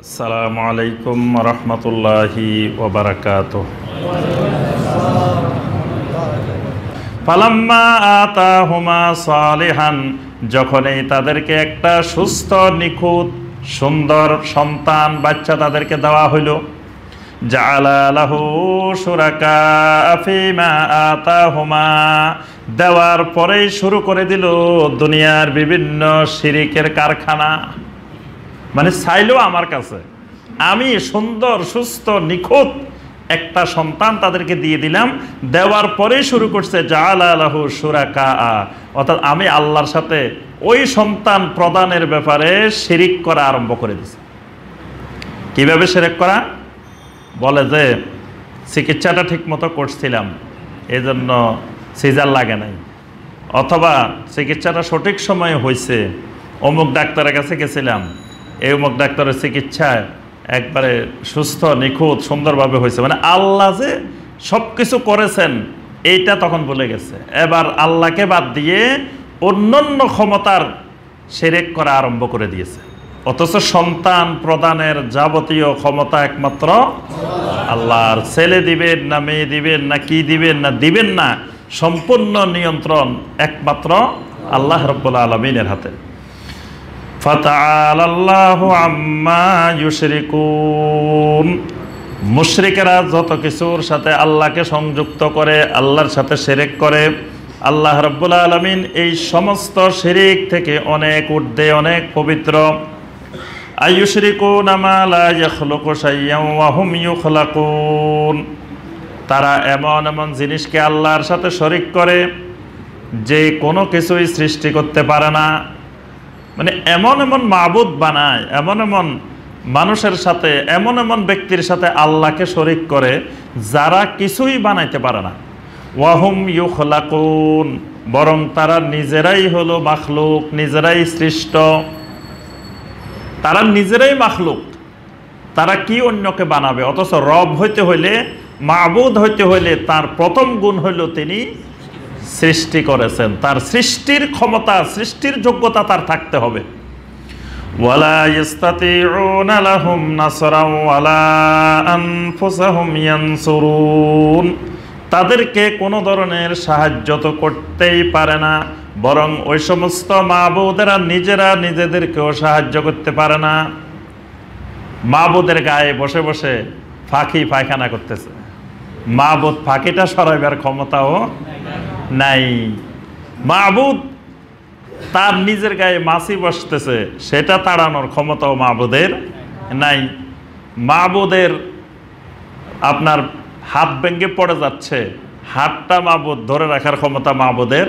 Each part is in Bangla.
আসসালামু আলাইকুম রহমতুল্লাহি ওয়া বারাকাতুহু। ফালাম্মা আতাহুমা সালিহান, যখনই তাদেরকে একটা সুস্থ নিখুঁত সুন্দর সন্তান বাচ্চা তাদেরকে দেওয়া হইল, জাআলা লাহু শুরাকা ফীমা আতাহুমা, দেওয়ার পরেই শুরু করে দিল দুনিয়ার বিভিন্ন শিরিকের কারখানা। মানে চাইলো আমার কাছে, আমি সুন্দর সুস্থ নিখুঁত একটা সন্তান তাদেরকে দিয়ে দিলাম, দেওয়ার পরেই শুরু করছে জাআলা লাহু শুরাকা, অর্থাৎ আমি আল্লাহর সাথে ওই সন্তান প্রদানের ব্যাপারে শিরিক করা আরম্ভ করে দিছে। কিভাবে শিরিক করা? বলে যে চিকিৎসাটা ঠিক মতো করছিলাম, এই জন্য সিজার লাগে নাই, অথবা চিকিৎসাটা সঠিক সময়ে হয়েছে, অমুক ডাক্তারের কাছে গেছিলাম, এই অমুক ডাক্তারের চিকিৎসায় একবারে সুস্থ নিখুঁত সুন্দরভাবে হয়েছে। মানে আল্লাহ যে সব কিছু করেছেন এইটা তখন ভুলে গেছে। এবার আল্লাহকে বাদ দিয়ে অন্যান্য ক্ষমতার শিরক করা আরম্ভ করে দিয়েছে। অথচ সন্তান প্রদানের যাবতীয় ক্ষমতা একমাত্র আল্লাহর। ছেলে দিবেন না মেয়ে দিবেন না কি দিবেন না দিবেন না, সম্পূর্ণ নিয়ন্ত্রণ একমাত্র আল্লাহ রাব্বুল আলামিনের হাতে। ফাতাআলাল্লাহু আম্মা ইউশরিকুন, মুশরিকেরা যত কিছুর সাথে আল্লাহকে সংযুক্ত করে, আল্লাহর সাথে শিরক করে, আল্লাহ রাব্বুল আলামিন এই সমস্ত শিরক থেকে অনেক ঊর্ধ্বে, অনেক পবিত্র। আইয়ুশরিকুনা মা লা ইয়াখলুকু শাইয়্যান ওয়া হুম ইউখলাকুন, তারা এমন এমন জিনিসকে আল্লাহর সাথে শরীক করে যে কোনো কিছুই সৃষ্টি করতে পারে না। মানে এমন এমন মাবুদ বানায়, এমন এমন মানুষের সাথে, এমন এমন ব্যক্তির সাথে আল্লাহকে শরীক করে যারা কিছুই বানাইতে পারে না। ওয়াহুম ইউখলাকুন, বরং তারা নিজেরাই হলো মাখলুক, নিজেরাই সৃষ্ট, তারা নিজেরাই মাখলুক। তারা কি অন্যকে বানাবে? অথচ রব হইতে হইলে, মাবুদ হইতে হইলে তার প্রথম গুণ হইল তিনি সৃষ্টি করেছেন, তার সৃষ্টির ক্ষমতা, সৃষ্টির যোগ্যতা তার থাকতে হবে। ওয়ালা ইস্তাতিউনা লাহুম নাসরান ওয়ালা আনফুসাহুম ইয়ানসুরুন, তাদেরকে কোনো ধরনের সাহায্য তো করতেই পারে না, বরং ওই সমস্ত মাবুদেরা নিজেরা নিজেদেরকেও সাহায্য করতে পারে না। মাবুদের গায়ে বসে বসে ফাঁকি পায়খানা করতেছে, মাবুদ ফাঁকিটা সরাইবার ক্ষমতাও নাই। মাবুদ তার নিজের গায়ে মাছি বসতেছে, সেটা তাড়ানোর ক্ষমতাও মাবুদের নাই। মাবুদের আপনার হাত ভেঙে পড়ে যাচ্ছে, হাতটা মাবুদ ধরে রাখার ক্ষমতা মাবুদের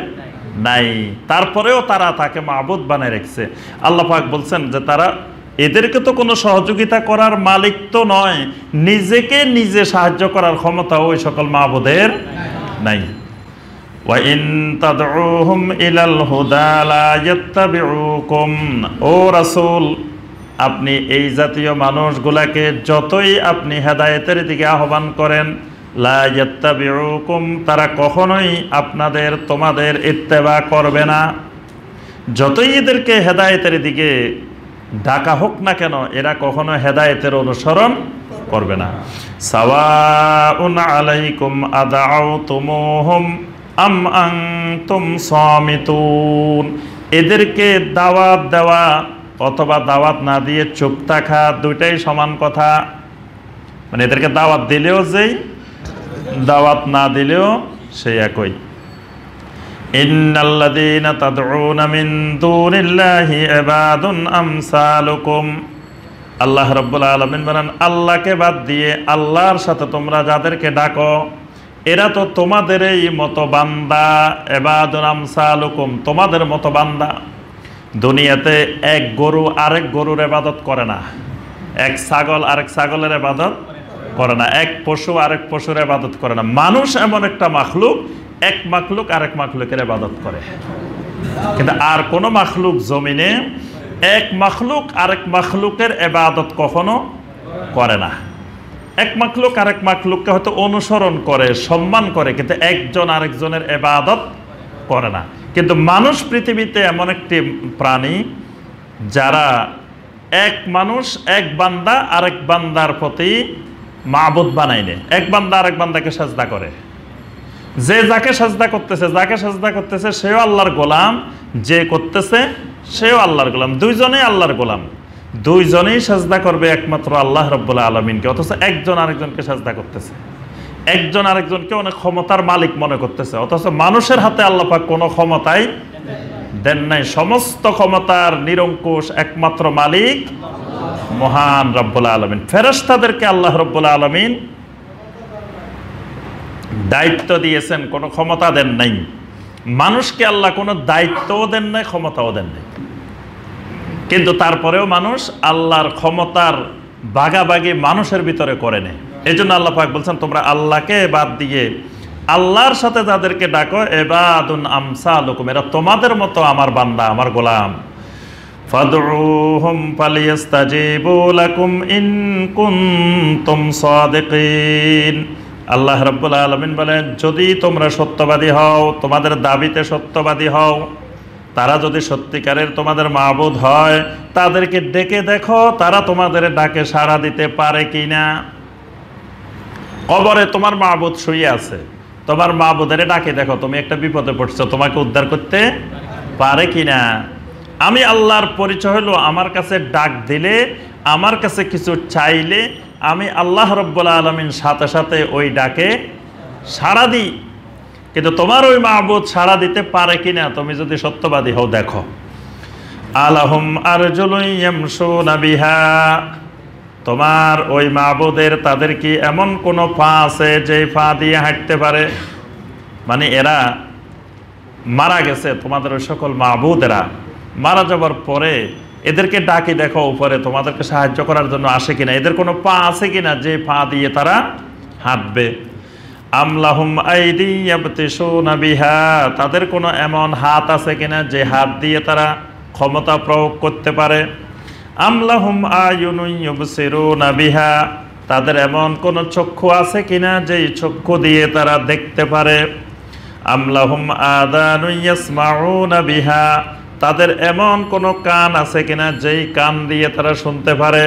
নাই, তারপরেও তারা তাকে মাবুদ বানায় রেখেছে। আল্লাহ পাক বলছেন যে তারা, এদেরকে তো কোনো সহযোগিতা করার মালিক তো নয়, নিজেকে নিজে সাহায্য করার ক্ষমতা ওই সকল মাবুদের নাই। ওয়া ইন তাদউহুম ইলাল হুদা লা ইয়াত্তাবিউকুম, ও রাসূল আপনি এই জাতীয় মানুষগুলাকে যতই আপনি হেদায়েতের দিকে আহ্বান করেন, লা ইয়াত্তাবিউকুম, তারা কখনোই তোমাদের ইত্তেবা করবে না। যতই এদেরকে হেদায়েতের দিকে ডাকা হোক না কেন, এরা কখনো হেদায়েতের অনুসরণ করবে না। সাওয়াউন আলাইকুম আদাউতুমুহুম আম আনতুম সামিতুন, এদেরকে দাওয়াত দেওয়া অথবা দাওয়াত না দিয়ে চুপ থাকা, দুইটাই সমান কথা। মানে এদেরকে দাওয়াত দিলেও যেই, দাওয়াত না দিলেও সেই একই। ইন্নাল্লাযীনা তাদউনা মিন দুনিল্লাহি ইবাদুন আমসালুকুম, আল্লাহ রাব্বুল আলামিন বলেন আল্লাহকে বাদ দিয়ে আল্লাহর সাথে তোমরা যাদেরকে ডাকো, এরা তো তোমাদেরই মতো বান্দা। ইবাদুন আমসালুকুম, তোমাদের মতো বান্দা। দুনিয়াতে এক গরু আরেক গরুর ইবাদত করে না, এক ছাগল আরেক ছাগলের ইবাদত করে না, এক পশু আরেক পশুর ইবাদত করে না। মানুষ এমন একটা মাখলুক, এক মাখলুক আরেক মাখলুকের ইবাদত করে, কিন্তু আর কোন মাখলুক জমিনে এক মাখলুক আরেক মাখলুকের ইবাদত কখনো করে না। এক মাখলুক আরেক মাখলুককে হয়তো অনুসরণ করে, সম্মান করে, কিন্তু একজন আরেকজনের ইবাদত করে না। কিন্তু মানুষ পৃথিবীতে এমন একটি প্রাণী যারা এক মানুষ এক বান্দা আরেক বান্দার প্রতি মাবুদ বানায় নেয়। এক বান্দা আরেক বান্দাকে সাজদা করে, যে যাকে সাজদা করতেছে সেও আল্লাহর গোলাম, যে করতেছে সেও আল্লাহর গোলাম, দুইজনেই আল্লাহর গোলাম, দুইজনেই সাজদা করবে একমাত্র আল্লাহ রাব্বুল আলামিনকে। অথচ একজন আরেকজনকে সাজদা করতেছে, একজন আরেকজনকে অনেক ক্ষমতার মালিক মনে করতেছে, অথচ মানুষের হাতে আল্লাহ পাক কোনো ক্ষমতাই দেন নাই। সমস্ত ক্ষমতার নিরঙ্কুশ একমাত্র মালিক মহান রাব্বুল আলামিন। ফেরেশতাদেরকে আল্লাহ রাব্বুল আলামিন দায়িত্ব দিয়েছেন, কোনো ক্ষমতা দেন নাই। মানুষকে আল্লাহ কোনো দায়িত্বও দেন নাই, ক্ষমতাও দেন নাই, কিন্তু তারপরেও মানুষ আল্লাহর ক্ষমতার ভাগাভাগি মানুষের ভিতরে করে নেয়। এই জন্য আল্লাহ পাক বলছেন, তোমরা আল্লাহকে বাদ দিয়ে আল্লাহর সাথে যাদেরকে ডাকো, ইবাদুন আমসালুকুম, এরা তোমাদের মতো আমার বান্দা, আমার গোলাম। ফাদউহুম ফালিয়াস্তাজিবু লাকুম ইন কুনতুম সাদিকিন। আল্লাহ রাব্বুল আলামিন বলেন, যদি তোমরা সত্যবাদী হও, তোমাদের দাবিতে সত্যবাদী হও, তারা যদি সত্যিকারের তোমাদের মাবুদ হয়, তাদেরকে ডেকে দেখো তারা তোমাদের ডাকে সাড়া দিতে পারে কিনা। কবরে তোমার মাবুদ শুয়ে আছে, তোমার মাবুদের ডাকে দেখো তুমি একটা বিপদে পড়ছো, তোমাকে উদ্ধার করতে পারে কিনা। আমি আল্লাহর পরিচয় হলো, আমার কাছে ডাক দিলে, আমার কাছে কিছু চাইলে আমি আল্লাহ রাব্বুল আলামিন সাথে সাথে ওই ডাকে সাড়া দিই। কিন্তু তোমার ওই মাবুদ সাড়া দিতে পারে কিনা তুমি যদি সত্যবাদী হও দেখো। আলাহুম আরজুলুন ইয়ামশুনা বিহা, তোমার ওই মাবুদের তাদের কি এমন কোনো পা আছে যে পা দিয়ে হাঁটতে পারে? মানে এরা মারা গেছে, তোমাদের ওই সকল মাবুদেরা মারা যাবার পরে এদেরকে ডাকি দেখো উপরে তোমাদেরকে সাহায্য করার জন্য আসে কিনা, এদের কোনো পা আছে কিনা যে পা দিয়ে তারা হাঁটবে। আমলাহুম আইদি ইয়াবতিশুনা বিহা, তাদের কোনো এমন হাত আছে কিনা যে হাত দিয়ে তারা ক্ষমতা প্রয়োগ করতে পারে। আমলাহুম আয়ুনুন ইউবসিরুনা বিহা, তাদের এমন কোনো চক্ষু আছে কিনা যেই চক্ষু দিয়ে তারা দেখতে পারে। আমলাহুম আযানুন ইয়াসমাউনা বিহা, তাদের এমন কোনো কান আছে কিনা যেই কান দিয়ে তারা শুনতে পারে।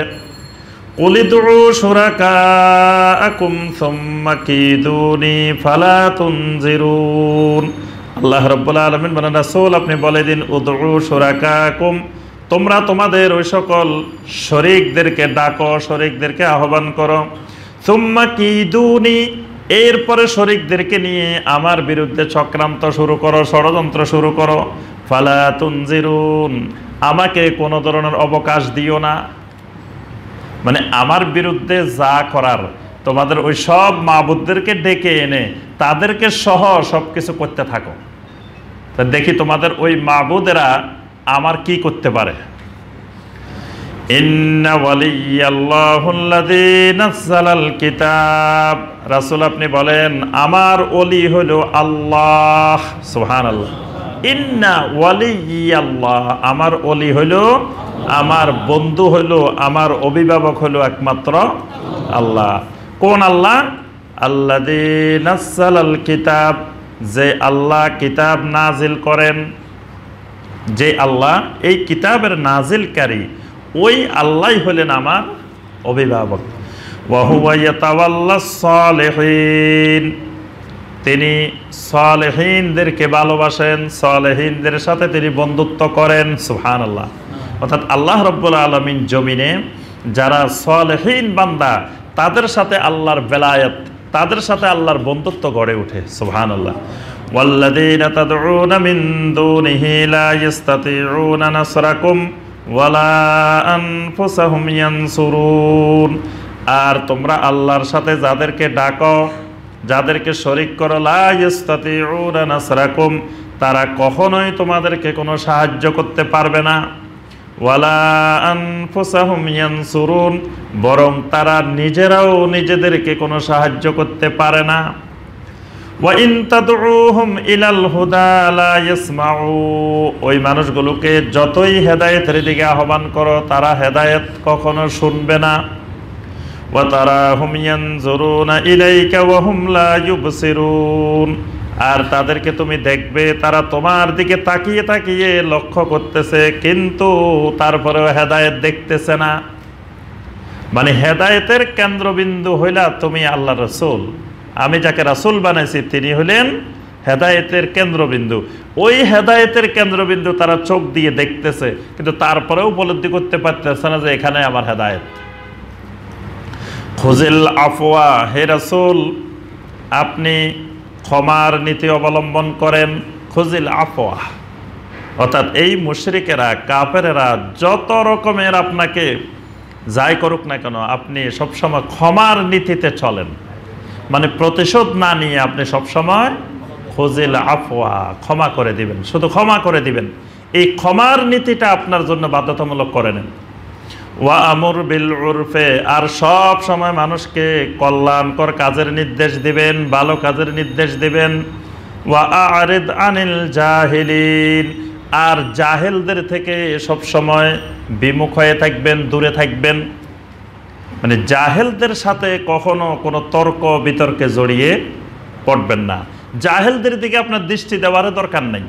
কুলিদু শুরাকাআকুম সুম্মা কিদুনি ফালা তুনজিরুন। আল্লাহ রাব্বুল আলামিন বলেন, রাসূল আপনি বলে দিন, উদউ শুরাকাআকুম, তোমরা তোমাদের ওই সকল শরীকদেরকে ডাকো, শরীকদেরকে আহ্বান করো। সুম্মা কিদুনি, এরপরে শরীকদেরকে নিয়ে আমার বিরুদ্ধে চক্রান্ত শুরু করো, ষড়যন্ত্র শুরু করো। ফালা তুনজিরুন, আমাকে কোনো ধরনের অবকাশ দিও না। মানে আমার বিরুদ্ধে যা করার তোমাদের ওই সব মাবুদদেরকে ডেকে এনে তাদেরকে সহ সব কিছু করতে থাকো, তা দেখি তোমাদের ওই মাবুদেরা আমার কি করতে পারে। ইন্না ওয়ালিয়াল্লাহুল্লাযী নাযালাল কিতাব, রাসূল আপনি বলেন আমার ওলি হলো আল্লাহ। সুবহানাল্লাহ। ইন্না ওয়ালিয়াল্লাহ, আমার ওলি হলো, আমার বন্ধু হলো, আমার অভিভাবক হলো একমাত্র আল্লাহ। কোন আল্লাহ? আল্লাযী নাযালাল কিতাব, যে আল্লাহ কিতাব নাজিল করেন, যে আল্লাহ এই কিতাবের নাজিলকারী, ওই আল্লাহই হলেন আমার অভিভাবক। ওয়া হুয়া ইয়াতাওয়াল্লাস সালিহিন, তিনি সালেহীনদেরকে ভালোবাসেন, সালেহীনদের সাথে তিনি বন্ধুত্ব করেন। সুবহানাল্লাহ। অর্থাৎ আল্লাহ রাব্বুল আলামিন জমিনে যারা সালেহীন বান্দা, তাদের সাথে আল্লাহর বেলায়েত, তাদের সাথে আল্লাহর বন্ধুত্ব গড়ে ওঠে। সুবহানাল্লাহ। ওয়াল্লাযীনা তাদউনা মিন দুনিহি লা ইস্তাতিউনা নাসরাকুম ওয়ালা আনফুসাহুম ইয়ানসুরুন, আর তোমরা আল্লাহর সাথে যাদেরকে ডাকো, যাদেরকে শরীক করো, লা ইস্তাতিউনা নাসরাকুম, তারা কখনোই তোমাদেরকে কোনো সাহায্য করতে পারবে না। ওয়ালা আনফুসাহুম ইয়ানসুরুন, বরং তারা নিজেরাও নিজেদেরকে কোনো সাহায্য করতে পারে না। ওয়া ইন তাদউহুম ইলাল হুদা লা ইয়াসমাউ, ওই মানুষগুলোকে যতই হেদায়েতের দিকে আহ্বান করো তারা হেদায়েত কখনো শুনবে না। ওয়া তারাহুম ইয়ানজুরুনা ইলাইকা ওয়া হুম লা ইউবসিরুন, আর তাদেরকে তুমি দেখবে তারা তোমার দিকে তাকিয়ে তাকিয়ে লক্ষ্য করতেছে, কিন্তু তারপরেও হেদায়েত দেখতেছে না। মানে হেদায়েতের কেন্দ্রবিন্দু হইলা তুমি আল্লাহ রাসূল, আমি যাকে রাসূল বানাইছি তিনি হলেন হেদায়েতের কেন্দ্রবিন্দু। ওই হেদায়েতের কেন্দ্রবিন্দু তারা চোখ দিয়ে দেখতেছে, কিন্তু তারপরেও উপলব্ধি করতে পারতেছে না যে এখানে আমার হেদায়েত। খুজিল আফওয়া, হে রাসূল আপনি ক্ষমার নীতি অবলম্বন করেন। খুজিল আফওয়া অর্থাৎ এই মুশরিকেরা কাফেরেরা যত রকমের আপনাকে যাই করুক না কেন, আপনি সবসময় ক্ষমার নীতিতে চলেন। মানে প্রতিশোধ না নিয়ে আপনি সবসময় খুজিল আফওয়া, ক্ষমা করে দিবেন, শুধু ক্ষমা করে দিবেন। এই ক্ষমার নীতিটা আপনার জন্য বাধ্যতামূলক করে নেন। ওয়া আমর বিল উরফে, আর সব সময় মানুষকে কল্যাণকর কাজের নির্দেশ দিবেন, ভালো কাজের নির্দেশ দিবেন। ওয়া আরিদ আনিল জাহিলিন, আর জাহেলদের থেকে সব সময় বিমুখ হয়ে থাকবেন, দূরে থাকবেন। মানে জাহেলদের সাথে কখনো কোনো তর্ক বিতর্কে জড়িয়ে পড়বেন না, জাহেলদের দিকে আপনার দৃষ্টি দেওয়ার দরকার নেই।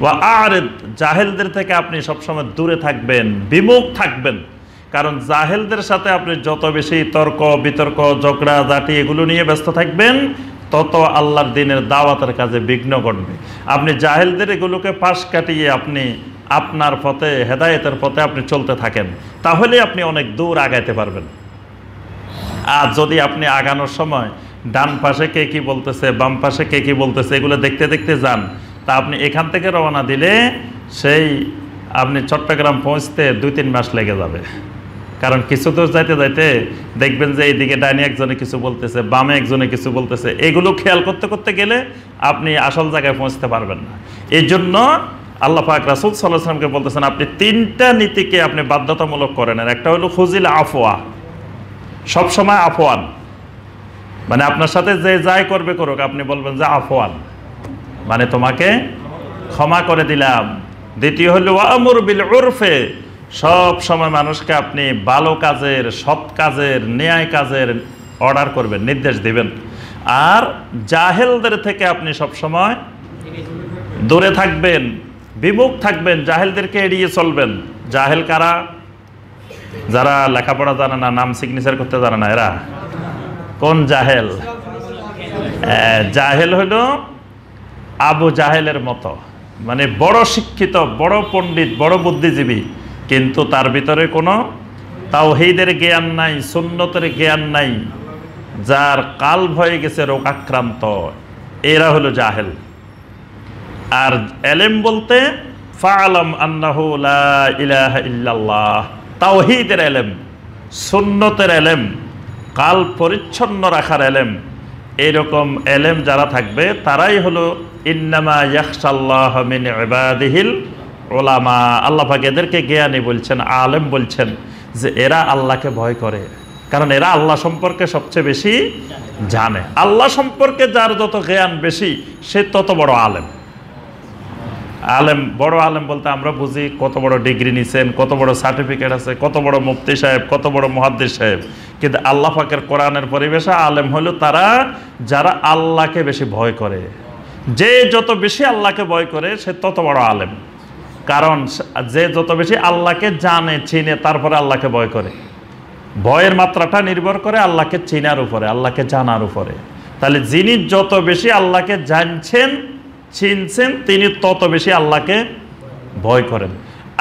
ওয়া আরিদ, জাহেলদের থেকে আপনি সবসময় দূরে থাকবেন, বিমুখ থাকবেন। কারণ জাহেলদের সাথে আপনি যত বেশি তর্ক বিতর্ক ঝগড়া জাটি এগুলো নিয়ে ব্যস্ত থাকবেন, তত আল্লাহর দ্বীনের দাওয়াতের কাজে বিঘ্ন ঘটবে। আপনি জাহেলদের এগুলোকে পাশ কাটিয়ে আপনি আপনার পথে হেদায়েতের পথে আপনি চলতে থাকেন, তাহলে আপনি অনেক দূর আগাইতে পারবেন। আর যদি আপনি আগানোর সময় ডান পাশে কে কি বলতেছে, বাম পাশে কে কি বলতেছে এগুলো দেখতে দেখতে যান, তা আপনি এখান থেকে রওনা দিলে সেই আপনি চট্টগ্রাম পৌঁছতে 2-3 মাস লেগে যাবে। কারণ কিছু দূর যাইতে যাইতে দেখবেন যে এইদিকে ডাইনে একজনে কিছু বলতেছে, বামে একজনে কিছু বলতেছে, এগুলো খেয়াল করতে করতে গেলে আপনি আসল জায়গায় পৌঁছতে পারবেন না। এই জন্য আল্লাহ পাক রাসূল সাল্লাল্লাহু আলাইহি ওয়াসাল্লামকে বলতেছেন আপনি 3টা নীতিকে আপনি বাধ্যতামূলক করেন। একটা হলো খুজিল আফওয়া, সবসময় আফওয়ান, মানে আপনার সাথে যে যাই করবে করুক আপনি বলবেন যে আফওয়ান, মানে তোমাকে ক্ষমা করে দিলাম। দ্বিতীয় হলো ওয়া আমর বিল উরফে, সব সময় মানুষকে আপনি ভালো কাজের, সৎ কাজের, ন্যায় কাজের অর্ডার করবেন, নির্দেশ দিবেন। আর জাহেলদের থেকে আপনি সব সময় দূরে থাকবেন, বিমুখ থাকবেন, জাহেলদেরকে এড়িয়ে চলবেন। জাহেল কারা? যারা লেখাপড়া জানে না, নাম সিগনেচার করতে জানে না, এরা কোন জাহেল? জাহেল হলো আবু জাহেলের মতো, মানে বড় শিক্ষিত, বড় পণ্ডিত, বড় বুদ্ধিজীবী, কিন্তু তার ভিতরে কোনো তাওহীদের জ্ঞান নাই, সুন্নতের জ্ঞান নাই, যার কালব হয়ে গেছে রোগাক্রান্ত, এরা হলো জাহেল। আর এলেম বলতে ফাআলাম আন্নাহু লা ইলাহা ইল্লাল্লাহ, তাওহীদের এলেম, সুন্নতের এলেম, কাল পরিচ্ছন্ন রাখার এলেম, এরকম এলেম যারা থাকবে তারাই হলো ইন্নামা ইয়াখশাল্লাহ মিন ইবাদিহিল উলামা। আল্লাহ পাক এদেরকে জ্ঞানী বলছেন, আলেম বলছেন, যে এরা আল্লাহকে ভয় করে, কারণ এরা আল্লাহ সম্পর্কে সবচেয়ে বেশি জানে। আল্লাহ সম্পর্কে যার যত জ্ঞান বেশি সে তত বড় আলেম। আলেম, বড় আলেম বলতে আমরা বুঝি কত বড় ডিগ্রি নিছেন, কত বড় সার্টিফিকেট আছে, কত বড় মুফতি সাহেব, কত বড় মুহাদ্দিস সাহেব। কিন্তু আল্লাহ পাকের কোরআনের পরিবেশে আলেম হলো তারা যারা আল্লাহকে বেশি ভয় করে। যে যত বেশি আল্লাহকে ভয় করে সে তত বড় আলেম। কারণ যে যত বেশি আল্লাহকে জানে, চিনে, তারপরে আল্লাহকে ভয় করে। ভয়ের মাত্রাটা নির্ভর করে আল্লাহকে চিনার উপরে, আল্লাহকে জানার উপরে। তাহলে যিনি যত বেশি আল্লাহকে জানছেন, চিনছেন, তিনি তত বেশি আল্লাহকে ভয় করেন।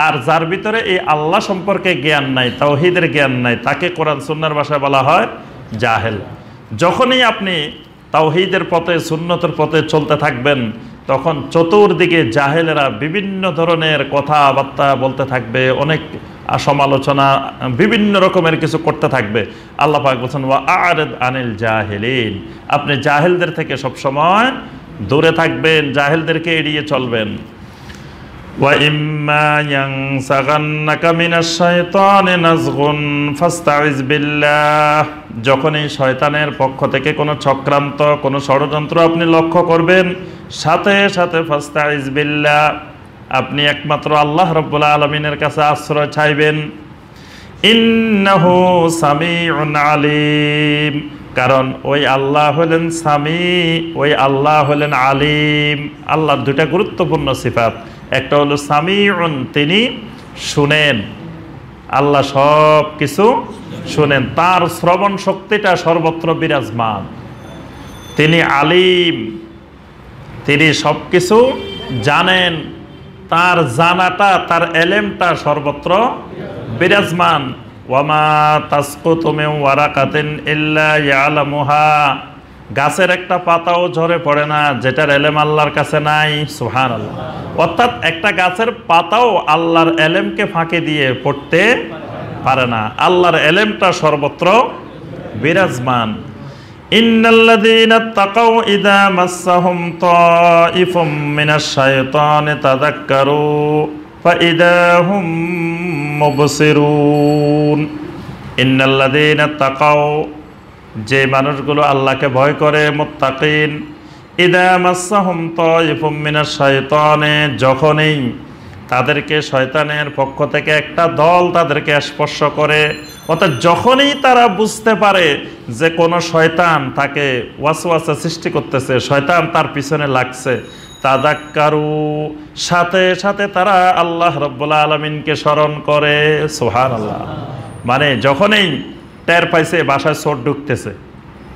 আর যার ভিতরে এই আল্লাহ সম্পর্কে জ্ঞান নাই, তাওহীদের জ্ঞান নাই, তাকে কোরআন সুন্নাহর ভাষায় বলা হয় জাহেল। যখনই আপনি তাওহীদের পথে, সুন্নতের পথে চলতে থাকবেন, তখন চতুর্দিকে জাহেলেরা বিভিন্ন ধরনের কথাবার্তা বলতে থাকবে, অনেক সমালোচনা, বিভিন্ন রকমের কিছু করতে থাকবে। আল্লাহ পাক বলেন ওয়া আ'রিদ আনিল জাহিলিন, আপনি জাহেলদের থেকে সবসময় দূরে থাকবেন, জাহেলদেরকে এড়িয়ে চলবেন। ওয়া ইম্মা ইয়ানসাগান্নাকা মিনাশ শাইতানি নাজগুন ফাস্তাইজ বিল্লাহ, যখন এই শয়তানের পক্ষ থেকে কোনো চক্রান্ত, কোনো ষড়যন্ত্র আপনি লক্ষ্য করবেন, সাথে সাথে ফাস্তাইজ বিল্লাহ, আপনি একমাত্র আল্লাহ রাব্বুল আলামিনের কাছে আশ্রয় চাইবেন। ইন্নাহু সামিউন আলিম, কারণ ওই আল্লাহ হলেন সামি, ওই আল্লাহ হলেন আলিম। আল্লাহর দুইটা গুরুত্বপূর্ণ সিফাত, একটা হলো সামিউন, তিনি শুনেন, আল্লাহ সব কিছু শুনেন, তার শ্রবণ শক্তিটা সর্বত্র বিরাজমান। তিনি আলিম, তিনি সব কিছু জানেন, তার জানাটা, তার এলেমটা সর্বত্র বিরাজমান। ওয়ামা তাসকুতু মিন ওয়ারাকাতিন ইল্লা ইয়ালামুহা, গাছের একটা পাতাও ঝরে পড়ে না যেটার এলেম আল্লাহর কাছে নাই। সুবহানাল্লাহ। অর্থাৎ একটা গাছের পাতাও আল্লাহর এলেমকে ফাঁকি দিয়ে পড়তে পারে না, আল্লাহর এলেমটা সর্বত্র বিরাজমান। ইন্নাল্লাযীনা তাকাউ ইযা মাসসাহুম তাইফুম মিনাশ শাইতানি তাযাক্কারু ফাইযা হুম মুবসিরুন। ইন্নাল্লাযীনা তাকাউ, যে মানুষগুলো আল্লাহকে ভয় করে, মুত্তাকিন, ইযা মাসসাহুম তাইফুম মিনাশ শাইতানি, যখনই তাদেরকে শয়তানের পক্ষ থেকে একটা দল তাদেরকে স্পর্শ করে, অর্থাৎ যখনই তারা বুঝতে পারে যে কোনো শয়তান তাকে ওয়াসওয়াসা সৃষ্টি করতেছে, শয়তান তার পিছনে লাগছে, তাযাক্কারু, সাথে সাথে তারা আল্লাহ রাব্বুল আলামিনকে স্মরণ করে। সুবহানাল্লাহ। মানে যখনই টের পাইছে বাসায় চোর ঢুকতেছে,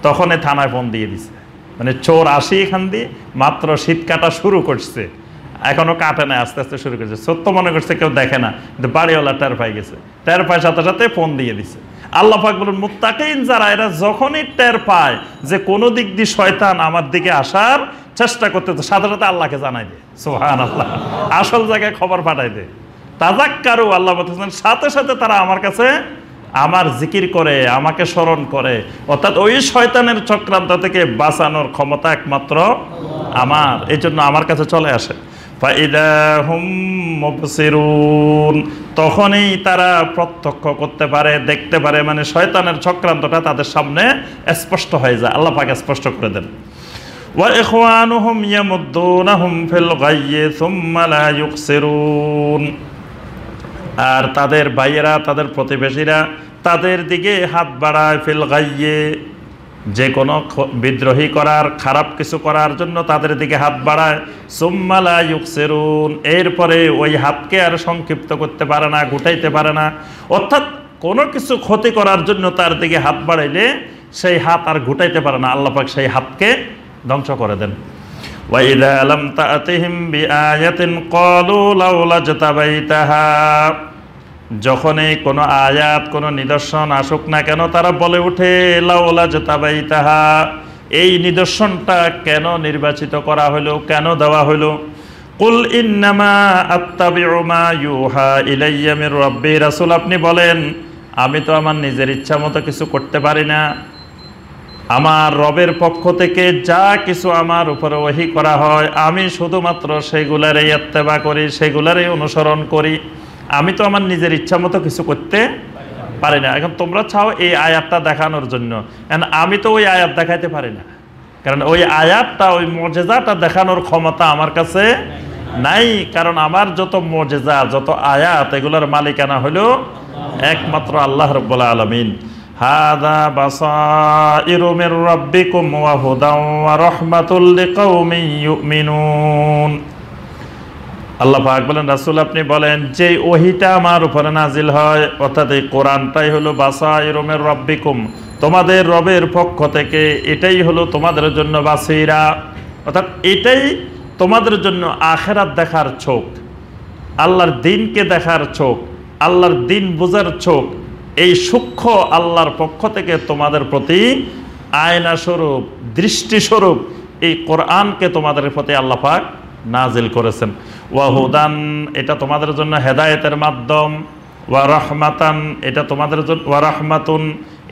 তখনই থানায় ফোন দিয়ে দিছে। মানে চোর আসি এখান দিয়ে মাত্র শীত কাটা শুরু করছে, এখনো কাটে না, আস্তে আস্তে শুরু করছে। সত্য মনে করছে কেউ দেখে না, কিন্তু বাড়িওয়ালা টের পাই গেছে, টের পায় সাথে সাথে ফোন দিয়ে দিছে। আল্লাহ পাক বলেন মুত্তাকিন যারা, এরা যখনই টের পায় যে কোনো দিক দিয়ে শয়তান আমার দিকে আসার চেষ্টা করতে, সাথে সাথে আল্লাহকে জানাই দেয়। সুবহানাল্লাহ। আসল জায়গায় খবর পাঠাই দেয়। তাযাক্কারু, আল্লাহ বলতেছেন সাথে সাথে তারা আমার কাছে আমার জিকির করে, আমাকে স্মরণ করে। অর্থাৎ ওই শয়তানের চক্রান্ত থেকে বাঁচানোর ক্ষমতা একমাত্র আমার, এই জন্য আমার কাছে চলে আসে। ফাইদা হুম মুবসিরুন, তখনই তারা প্রত্যক্ষ করতে পারে, দেখতে পারে, মানে শয়তানের চক্রান্তটা তাদের সামনে স্পষ্ট হয়ে যায়। আল্লাহ পাক স্পষ্ট করে দেন। ওয়া ইখওয়ানুহুম ইয়ামুদ্দুনাহুম ফিল গায়্যি সুম্মা লা ইউকসিরুন, আর তাদের ভাইয়েরা, তাদের প্রতিবেশীরা তাদের দিকে হাত বাড়ায়, ফিল গায়্যি, যে কোনো বিদ্রোহী করার, খারাপ কিছু করার জন্য তাদের দিকে হাত বাড়ায়। সুম্মা লা ইউকসিরুন, এরপরে ওই হাতকে আর সংক্ষিপ্ত করতে পারে না, গুটাইতে পারে না। অর্থাৎ কোনো কিছু ক্ষতি করার জন্য তার দিকে হাত বাড়াইলে সেই হাত আর গুটাইতে পারে না, আল্লাহ পাক সেই হাতকে ধ্বংস করে দেন। ওয়া ইযা লাম তা'তিহিম বিআয়াতিন ক্বালু লাউলা জাতাবাইতাহা, যখনই কোনো আয়াত, কোনো নিদর্শন আসুক না কেন, তারা বলে ওঠে লাউলা জাতাবাইতাহা, এই নিদর্শনটা কেন নির্বাচিত করা হলো, কেন দেওয়া হলো। কুল ইন্নামা আত্তাবিউ মা ইউহা ইলাইয়া মির রাব্বি, রাসূল আপনি বলেন আমি তো আমার নিজের ইচ্ছা মতো কিছু করতে পারি না, আমার রবের পক্ষ থেকে যা কিছু আমার উপরে ওহী করা হয় আমি শুধুমাত্র সেগুলারই ইত্তেবা করি, সেগুলারই অনুসরণ করি। আমি তো আমার নিজের ইচ্ছা মতো কিছু করতে পারি না। এখন তোমরা চাও এই আয়াতটা দেখানোর জন্য, আমি তো ওই আয়াত দেখাইতে পারি না, কারণ ওই আয়াতটা, ওই মুজিজাটা দেখানোর ক্ষমতা আমার কাছে নাই। কারণ আমার যত মুজিজা, যত আয়াত, এগুলোর মালিকানা হলো একমাত্র আল্লাহ রাব্বুল আলামিন। হাযা বাসাইরু মির রাব্বিকুম ওয়া হুদাও ওয়া রাহমাতুল লিকাউমিন ইউমিনুন। আল্লাহ পাক বলেন রাসূল আপনি বলেন যে ওহীটা আমার উপরে নাজিল হয়, অর্থাৎ এই কোরআনটাই হলো বাসাইরু মির রাব্বিকুম, তোমাদের রবের পক্ষ থেকে, এটাই হলো তোমাদের জন্য বাসীরা, অর্থাৎ এটাই তোমাদের জন্য আখিরাত দেখার চোখ, আল্লাহর দ্বীনকে দেখার চোখ, আল্লাহর দ্বীন বোঝার চোখ। এই সূক্ষ্ম আল্লাহর পক্ষ থেকে তোমাদের প্রতি আয়না স্বরূপ, দৃষ্টি স্বরূপ এই কোরআনকে তোমাদের প্রতি আল্লাহ পাক নাজিল করেছেন। ওয়া হুদান, এটা তোমাদের জন্য হেদায়েতের মাধ্যম। ওয়া রাহমাতান, এটা তোমাদের জন্য, ওয়া রাহমাতুন,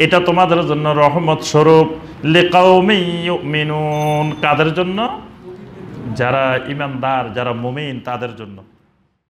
এটা তোমাদের জন্য রহমত স্বরূপ। লিকাউমিন ইউমিনুন, কাদের জন্য? যারা ঈমানদার, যারা মুমিন, তাদের জন্য।